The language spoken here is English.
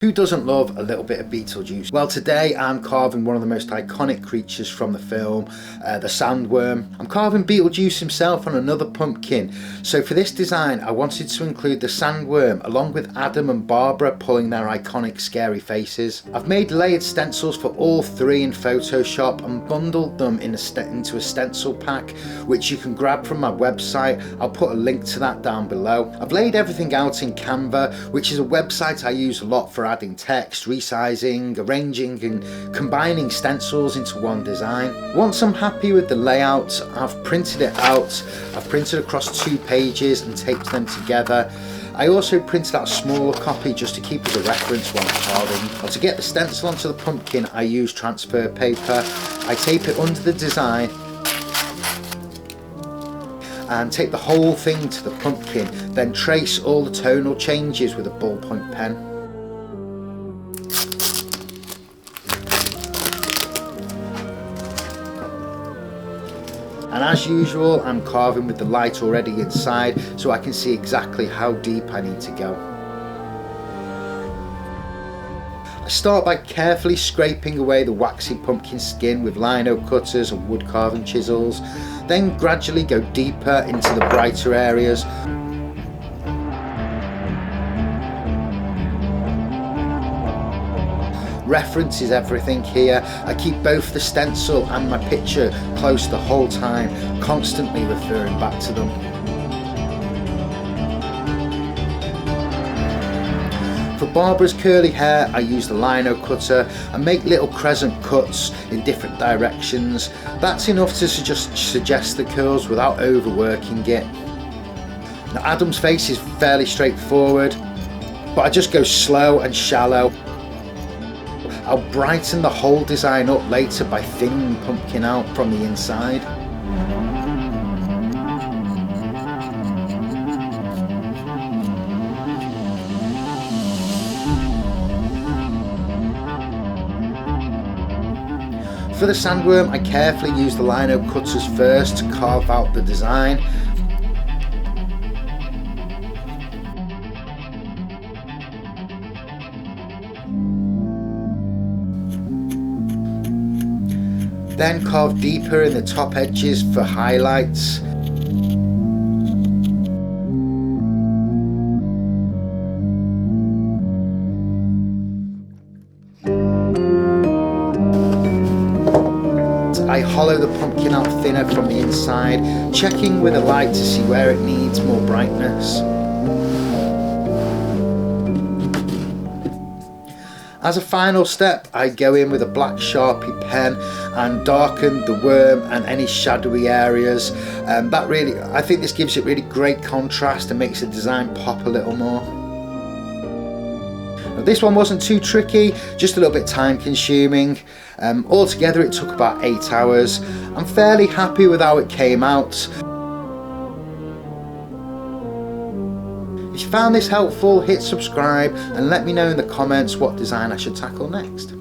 Who doesn't love a little bit of Beetlejuice? Well, today I'm carving one of the most iconic creatures from the film, the Sandworm. I'm carving Beetlejuice himself on another pumpkin. So for this design, I wanted to include the Sandworm along with Adam and Barbara pulling their iconic scary faces. I've made layered stencils for all three in Photoshop and bundled them into a stencil pack, which you can grab from my website. I'll put a link to that down below. I've laid everything out in Canva, which is a website I use a lot for adding text, resizing, arranging and combining stencils into one design. Once I'm happy with the layout, I've printed it out. I've printed across 2 pages and taped them together. I also printed out a smaller copy just to keep as a reference while I'm carving. Well, to get the stencil onto the pumpkin, I use transfer paper. I tape it under the design and take the whole thing to the pumpkin, then trace all the tonal changes with a ballpoint pen. And as usual, I'm carving with the light already inside so I can see exactly how deep I need to go. I start by carefully scraping away the waxy pumpkin skin with lino cutters and wood carving chisels, then gradually go deeper into the brighter areas. Reference is everything here. I keep both the stencil and my picture close the whole time, constantly referring back to them. For Barbara's curly hair, I use the lino cutter and make little crescent cuts in different directions. That's enough to just suggest the curls without overworking it. Now, Adam's face is fairly straightforward, but I just go slow and shallow. I'll brighten the whole design up later by thinning the pumpkin out from the inside. For the sandworm, I carefully use the lino cutters first to carve out the design. Then carve deeper in the top edges for highlights. I hollow the pumpkin out thinner from the inside, checking with a light to see where it needs more brightness. As a final step, I go in with a black Sharpie pen and darken the worm and any shadowy areas. I think this gives it really great contrast and makes the design pop a little more. Now, this one wasn't too tricky, just a little bit time consuming. Altogether it took about 8 hours. I'm fairly happy with how it came out. If you found this helpful, hit subscribe and let me know in the comments what design I should tackle next.